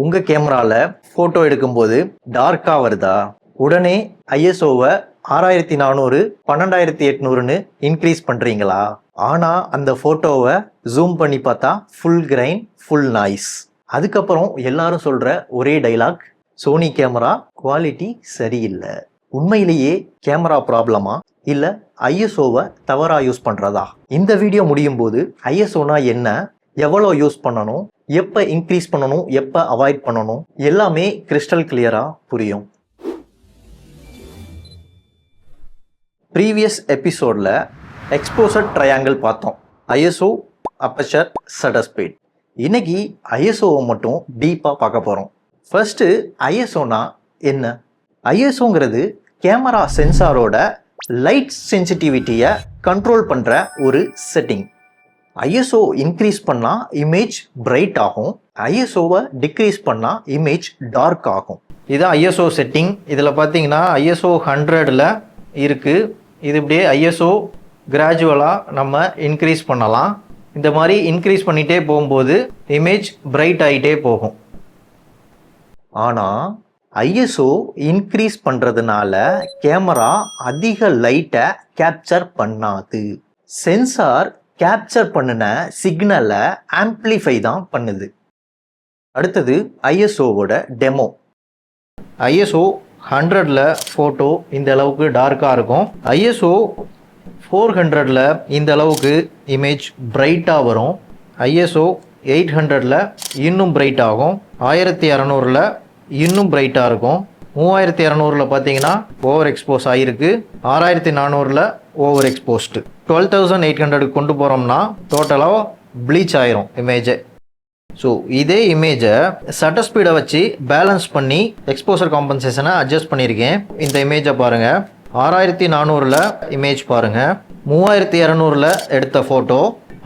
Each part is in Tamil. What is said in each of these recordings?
உங்கள் கேமராவில் ஃபோட்டோ எடுக்கும்போது டார்க்காக வருதா? உடனே ஐஎஸ்ஓவை 6400 12800ன்னு இன்க்ரீஸ் பண்ணுறீங்களா? ஆனால் அந்த ஃபோட்டோவை ஜூம் பண்ணி பார்த்தா ஃபுல் கிரைன் ஃபுல் நாய்ஸ். அதுக்கப்புறம் எல்லாரும் சொல்கிற ஒரே டைலாக், சோனி கேமரா குவாலிட்டி சரியில்லை. உண்மையிலேயே கேமரா ப்ராப்ளமா இல்லை ஐஎஸ்ஓவை தவறாக யூஸ் பண்ணுறதா? இந்த வீடியோ முடியும் போது ஐஎஸ்ஓனா என்ன, எவ்வளோ யூஸ் பண்ணணும், எப்போ இன்க்ரீஸ் பண்ணணும், எப்போ அவாய்ட் பண்ணணும், எல்லாமே கிறிஸ்டல் கிளியராக புரியும். ப்ரீவியஸ் எபிசோடில் எக்ஸ்போசர் ட்ரையாங்கிள் பார்த்தோம், ஐஎஸ்ஓ, அப்பச்சர், ஷட்டர் ஸ்பீட். இன்னைக்கு ஐஎஸ்ஓவை மட்டும் டீப்பாக பார்க்க போகிறோம். ஃபர்ஸ்ட்டு ஐஎஸ்ஓனா என்ன? ஐஎஸ்ஓங்கிறது கேமரா சென்சாரோட லைட் சென்சிட்டிவிட்டியை கண்ட்ரோல் பண்ணுற ஒரு செட்டிங். ஐஎஸ்ஓ இன்க்ரீஸ் பண்ணால் இமேஜ் பிரைட் ஆகும், ஐஎஸ்ஓவை டிக்ரீஸ் பண்ணால் இமேஜ் டார்க் ஆகும். இதுதான் ஐஎஸ்ஓ செட்டிங். இதில் பார்த்தீங்கன்னா ஐஎஸ்ஓ 100ல் இருக்குது. இது இப்படியே ஐஎஸ்ஓ கிராஜுவலாக நம்ம இன்க்ரீஸ் பண்ணலாம். இந்த மாதிரி இன்க்ரீஸ் பண்ணிகிட்டே போகும்போது இமேஜ் பிரைட் ஆகிட்டே போகும். ஆனால் ஐஎஸ்ஓ இன்க்ரீஸ் பண்ணுறதுனால கேமரா அதிக லைட்டை கேப்சர் பண்ணாது. சென்சார் கேப்சர் பண்ணின சிக்னலை ஆம்ப்ளிஃபை தான் பண்ணுது. அடுத்தது ஐஎஸ்ஓவோட டெமோ. ஐஎஸ்ஓ 100ல் ஃபோட்டோ இந்த அளவுக்கு டார்க்காக இருக்கும். ஐஎஸ்ஓ 400ல் இந்த அளவுக்கு இமேஜ் பிரைட்டாக வரும். ஐஎஸ்ஓ 800ல் இன்னும் பிரைட் ஆகும். 1200ல் இன்னும் பிரைட்டாக இருக்கும். 3200ல் பார்த்தீங்கன்னா ஓவர் எக்ஸ்போஸ் ஆகிருக்கு. 6400ல் ஓவர் எக்ஸ்போஸ்டு. 12800 கொண்டு போகிறோம்னா டோட்டலாக ப்ளீச் ஆயிரும் இமேஜை. ஸோ இதே இமேஜை ஷட்டர் ஸ்பீடை வச்சு பேலன்ஸ் பண்ணி எக்ஸ்போசர் காம்பன்சேஷனை அட்ஜஸ்ட் பண்ணியிருக்கேன். இந்த இமேஜை பாருங்கள். 6400ல் இமேஜ் பாருங்கள். 3200ல் எடுத்த ஃபோட்டோ,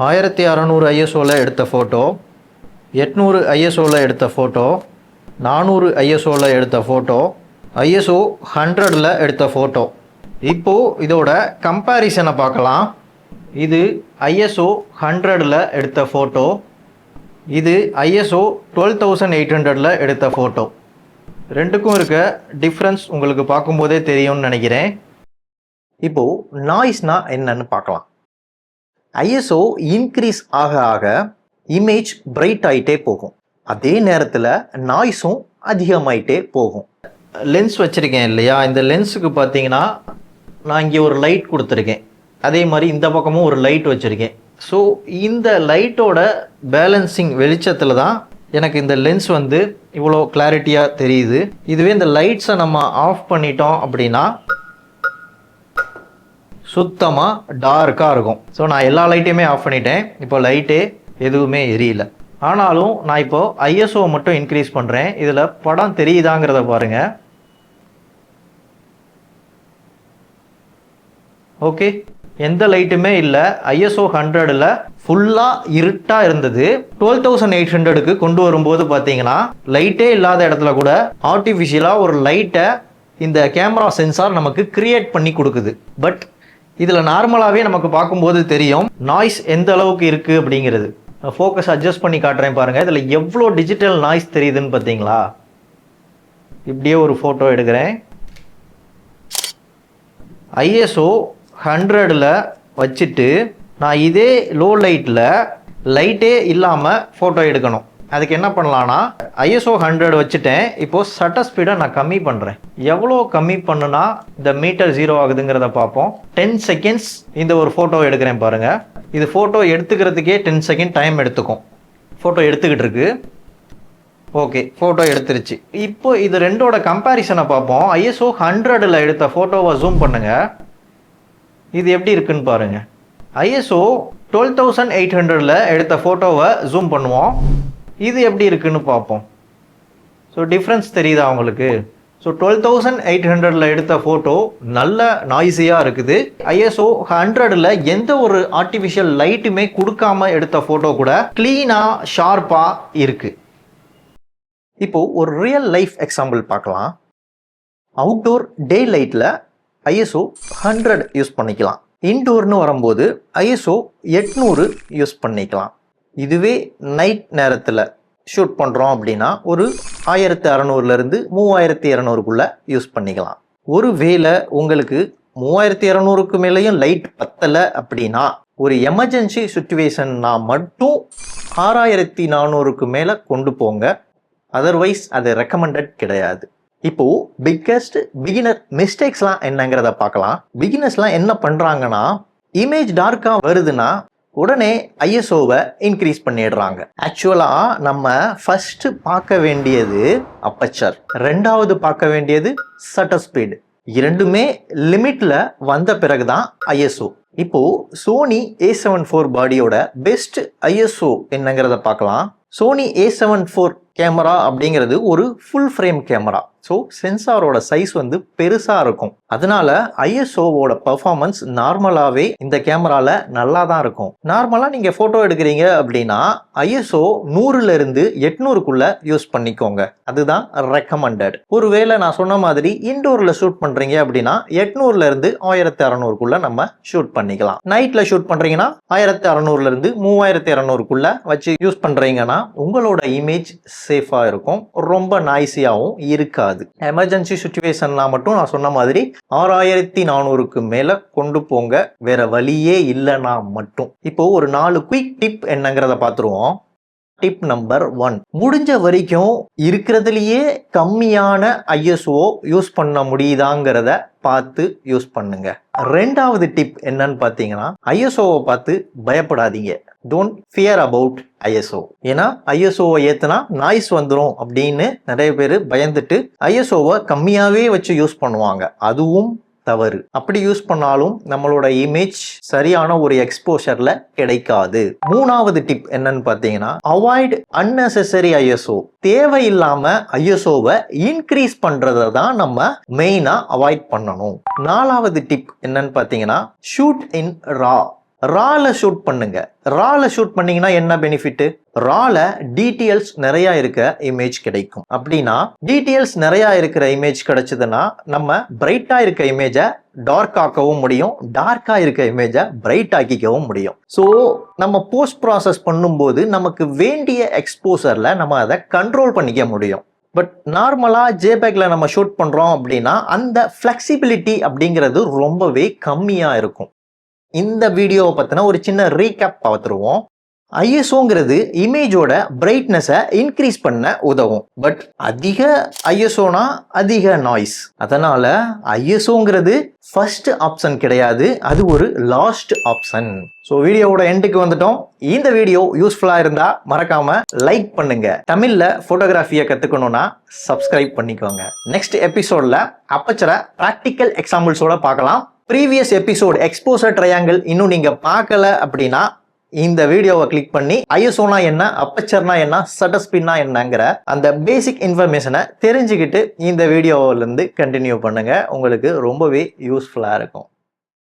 1600 ஐஎஸ்ஓவில் எடுத்த ஃபோட்டோ, 800 ஐஎஸ்ஓவில் எடுத்த ஃபோட்டோ, 400 ஐஎஸ்ஓவில் எடுத்த ஃபோட்டோ, ஐஎஸ்ஓ 100ல் எடுத்த ஃபோட்டோ. இப்போது இதோட கம்பேரிசனை பார்க்கலாம். இது ஐஎஸ்ஓ 100ல் எடுத்த ஃபோட்டோ, இது ஐஎஸ்ஓ 12800ல் எடுத்த ஃபோட்டோ. ரெண்டுக்கும் இருக்க டிஃப்ரென்ஸ் உங்களுக்கு பார்க்கும்போதே தெரியும்னு நினைக்கிறேன். இப்போது நாய்ஸ்னா என்னன்னு பார்க்கலாம். ஐஎஸ்ஓ இன்க்ரீஸ் ஆக ஆக இமேஜ் பிரைட் ஆகிட்டே போகும். அதே நேரத்தில் நாய்ஸும் அதிகமாயிட்டே போகும். லென்ஸ் வச்சுருக்கேன் இல்லையா, இந்த லென்ஸுக்கு பார்த்தீங்கன்னா நான் இங்கே ஒரு லைட் கொடுத்துருக்கேன். அதே மாதிரி இந்த பக்கமும் ஒரு லைட் வச்சுருக்கேன். ஸோ இந்த லைட்டோட பேலன்சிங் வெளிச்சத்தில் தான் எனக்கு இந்த லென்ஸ் வந்து இவ்வளோ கிளாரிட்டியாக தெரியுது. இதுவே இந்த லைட்ஸை நம்ம ஆஃப் பண்ணிட்டோம் அப்படின்னா சுத்தமாக டார்க்காக இருக்கும். ஸோ நான் எல்லா லைட்டையுமே ஆஃப் பண்ணிட்டேன். இப்போ லைட்டே எதுவுமே எரியல. ஆனாலும் நான் இப்போ ஐஎஸ்ஓ மட்டும் இன்க்ரீஸ் பண்ணுறேன். இதில் படம் தெரியுதாங்கிறத பாருங்கள். ஓகே, எந்த லைட்டுமே இல்லை. ஐஎஸ்ஓ 100ல் ஃபுல்லாக இருட்டாக இருந்தது. 12800க்கு கொண்டு வரும்போது பார்த்தீங்கன்னா லைட்டே இல்லாத இடத்துல கூட ஆர்டிஃபிஷியலாக ஒரு லைட்டை இந்த கேமரா சென்சார் நமக்கு கிரியேட் பண்ணி கொடுக்குது. பட் இதில் நார்மலாகவே நமக்கு பார்க்கும்போது தெரியும் நாய்ஸ் எந்த அளவுக்கு இருக்குது அப்படிங்கிறது. ஃபோக்கஸ் அட்ஜஸ்ட் பண்ணி காட்டுறேன் பாருங்கள். இதில் எவ்வளோ டிஜிட்டல் நாய்ஸ் தெரியுதுன்னு பார்த்தீங்களா? இப்படியே ஒரு ஃபோட்டோ எடுக்கிறேன். ஐஎஸ்ஓ 100ல் வச்சுட்டு நான் இதே லோ லைட்டில் லைட்டே இல்லாமல் ஃபோட்டோ எடுக்கணும். அதுக்கு என்ன பண்ணலான்னா ஐஎஸ்ஓ 100 வச்சுட்டேன். இப்போது ஷட்டர் ஸ்பீடை நான் கம்மி பண்ணுறேன். எவ்வளோ கம்மி பண்ணுனா இந்த மீட்டர் 0 ஆகுதுங்கிறத பார்ப்போம். 10 செகண்ட்ஸ் இந்த ஒரு ஃபோட்டோ எடுக்கிறேன் பாருங்கள். இது ஃபோட்டோ எடுத்துக்கிறதுக்கே 10 செகண்ட் டைம் எடுத்துக்கும். ஃபோட்டோ எடுத்துக்கிட்டு இருக்கு. ஓகே, ஃபோட்டோ எடுத்துருச்சு. இப்போ இது ரெண்டோட கம்பேரிசனை பார்ப்போம். ஐஎஸ்ஓ 100ல் எடுத்த ஃபோட்டோவை ஜூம் பண்ணுங்கள். இது எப்படி இருக்குன்னு பாருங்கள். ஐஎஸ்ஓ 12800ல் எடுத்த ஃபோட்டோவை ஜூம் பண்ணுவோம். இது எப்படி இருக்குன்னு பார்ப்போம். ஸோ டிஃப்ரென்ஸ் தெரியுதா உங்களுக்கு? ஸோ 12800ல் எடுத்த ஃபோட்டோ நல்ல நாய்ஸியாக இருக்குது. ஐஎஸ்ஓ 100ல் எந்த ஒரு ஆர்டிஃபிஷியல் லைட்டுமே கொடுக்காம எடுத்த ஃபோட்டோ கூட க்ளீனாக ஷார்ப்பாக இருக்குது. இப்போது ஒரு ரியல் லைஃப் எக்ஸாம்பிள் பார்க்கலாம். அவுட்டோர் டே லைட்டில் ஐஎஸ்ஓ 100 யூஸ் பண்ணிக்கலாம். இன்டோர்னு வரும்போது ஐஎஸ்ஓ 800 யூஸ் பண்ணிக்கலாம். இதுவே நைட் நேரத்தில் ஷூட் பண்ணுறோம் அப்படின்னா ஒரு 1600 3200 யூஸ் பண்ணிக்கலாம். ஒருவேளை உங்களுக்கு 3200க்கு மேலேயும் லைட் பத்தலை அப்படின்னா ஒரு எமர்ஜென்சி சுச்சுவேஷன்னா மட்டும் 6400க்கு மேலே கொண்டு போங்க. அதர்வைஸ் அது ரெக்கமெண்டட் கிடையாது. இப்போ பிக்கஸ்ட் பிகினர் மிஸ்டேக்ஸ்லாம் என்னங்கிறத பார்க்கலாம். பிகினர்ஸ்லாம் என்ன பண்ணுறாங்கன்னா, இமேஜ் டார்க்காக வருதுன்னா உடனே ஐஎஸ்ஓவை இன்க்ரீஸ் பண்ணிடுறாங்க. ஆக்சுவலாக நம்ம ஃபர்ஸ்ட் பார்க்க வேண்டியது அப்பச்சர், ரெண்டாவது பார்க்க வேண்டியது ஷட்டர் ஸ்பீடு. இரண்டுமே லிமிட்ல வந்த பிறகுதான் ஐஎஸ்ஓ. இப்போ சோனி A7 IV பாடியோட பெஸ்ட் ஐஎஸ்ஓ என்னங்கிறத பார்க்கலாம். சோனி A7 IV கேமரா அப்படிங்கிறது ஒரு ஃபுல் ஃப்ரேம் கேமரா. ஸோ சென்சாரோட சைஸ் வந்து பெருசாக இருக்கும். அதனால ஐஎஸ்ஓவோட பர்ஃபார்மன்ஸ் நார்மலாகவே இந்த கேமராவில் நல்லா தான் இருக்கும். நார்மலாக நீங்கள் ஃபோட்டோ எடுக்கிறீங்க அப்படின்னா ஐஎஸ்ஓ 100லேருந்து 800க்குள்ள யூஸ் பண்ணிக்கோங்க. அதுதான் ரெக்கமெண்டட். ஒருவேளை நான் சொன்ன மாதிரி இன்டோரில் ஷூட் பண்ணுறீங்க அப்படின்னா 800லேருந்து 1600க்குள்ள நம்ம ஷூட் பண்ணிக்கலாம். நைட்டில் ஷூட் பண்ணுறீங்கன்னா 1600லேருந்து 3200க்குள்ள வச்சு யூஸ் பண்ணுறீங்கன்னா உங்களோட இமேஜ் சேஃபாக இருக்கும், ரொம்ப நாய்ஸியாகவும் இருக்காது. எமர்ஜென்சி சுச்சுவேஷன்னா மட்டும் நான் சொன்ன மாதிரி 6400க்கு மேல கொண்டு போங்க, வேற வழியே இல்லைனா மட்டும். இப்போ ஒரு 4 குயிக் டிப் என்னங்கிறத பார்த்துருவோம். டிப் நம்பர் 1, முடிஞ்ச வரைக்கும் இருக்கிறதுலயே கம்மியான ஐஎஸ்ஓ யூஸ் பண்ண முடியுதாங்கிறத பார்த்து யூஸ் பண்ணுங்க. ரெண்டாவது டிப் என்னன்னு பார்த்தீங்கன்னா, ஐஎஸ்ஓவை பார்த்து பயப்படாதீங்க. Don't fear about ISO. ஏன்னா ஐஎஸ்ஓவை ஏத்துனா நாய்ஸ் வந்துடும் அப்படின்னு நிறைய பேர் பயந்துட்டு ஐஎஸ்ஓவை கம்மியாவே வச்சு யூஸ் பண்ணுவாங்க. அதுவும் தவறு. அப்படி யூஸ் பண்ணாலும் நம்மளோட இமேஜ் சரியான ஒரு எக்ஸ்போஷர்ல கிடைக்காது. மூணாவது டிப் என்னன்னு பார்த்தீங்கன்னா, அவாய்ட் அன்னெசரி ஐஎஸ்ஓ. தேவையில்லாம ஐஎஸ்ஓவை இன்க்ரீஸ் பண்றதை தான் நம்ம மெயினா அவாய்ட் பண்ணணும். நாலாவது டிப் என்னன்னு பார்த்தீங்கன்னா, ஷூட் இன் ரா. ரால ஷூட் பண்ணுங்க. ரால ஷூட் பண்ணீங்கன்னா என்ன பெனிஃபிட்? ரால டீட்டெயில்ஸ் நிறைய இருக்க இமேஜ் கிடைக்கும். அப்படின்னா டீட்டெயில்ஸ் நிறைய இருக்கிற இமேஜ் கிடைச்சதுன்னா நம்ம பிரைட்டா இருக்க இமேஜை டார்க் ஆக்கவும் முடியும், டார்க்கா இருக்க இமேஜை பிரைட் ஆக்கிக்கவும் முடியும். ஸோ நம்ம போஸ்ட் ப்ராசஸ் பண்ணும்போது நமக்கு வேண்டிய எக்ஸ்போசர்ல நம்ம அதை கண்ட்ரோல் பண்ணிக்க முடியும். பட் நார்மலாக ஜேபேக்ல நம்ம ஷூட் பண்ணுறோம் அப்படின்னா அந்த ஃப்ளெக்சிபிலிட்டி அப்படிங்கிறது ரொம்பவே கம்மியாக இருக்கும். இந்த வீடியோவை பற்றின ஒரு சின்ன ரீகேப் பார்த்துருவோம். ஐஎஸ்ஓங்கிறது இமேஜோட பிரைட்னஸை இன்க்ரீஸ் பண்ண உதவும். பட் அதிக ஐஎஸ்ஓனா அதிக நாய்ஸ். அதனால ஐஎஸ்ஓங்கிறது ஃபர்ஸ்ட் ஆப்ஷன் கிடையாது, அது ஒரு லாஸ்ட் ஆப்ஷன். ஸோ வீடியோவோட எண்டுக்கு வந்துட்டோம். இந்த வீடியோ யூஸ்ஃபுல்லாக இருந்தால் மறக்காம லைக் பண்ணுங்க. தமிழில் ஃபோட்டோகிராஃபியை கற்றுக்கணும்னா சப்ஸ்கிரைப் பண்ணிக்கோங்க. நெக்ஸ்ட் எபிசோடில் அப்பச்சரை ப்ராக்டிக்கல் எக்ஸாம்பிள்ஸோட பார்க்கலாம். ப்ரீவியஸ் எபிசோட் எக்ஸ்போசர் ட்ரையாங்கிள் இன்னும் நீங்கள் பார்க்கல அப்படின்னா இந்த வீடியோவை கிளிக் பண்ணி ஐஎஸ்ஓனா என்ன, அப்பச்சர்னா என்ன, ஷட்டர் ஸ்பீட்னா என்னங்கிற அந்த பேசிக் இன்ஃபர்மேஷனை தெரிஞ்சுக்கிட்டு இந்த வீடியோவிலேருந்து கண்டினியூ பண்ணுங்க. உங்களுக்கு ரொம்பவே யூஸ்ஃபுல்லாக இருக்கும்.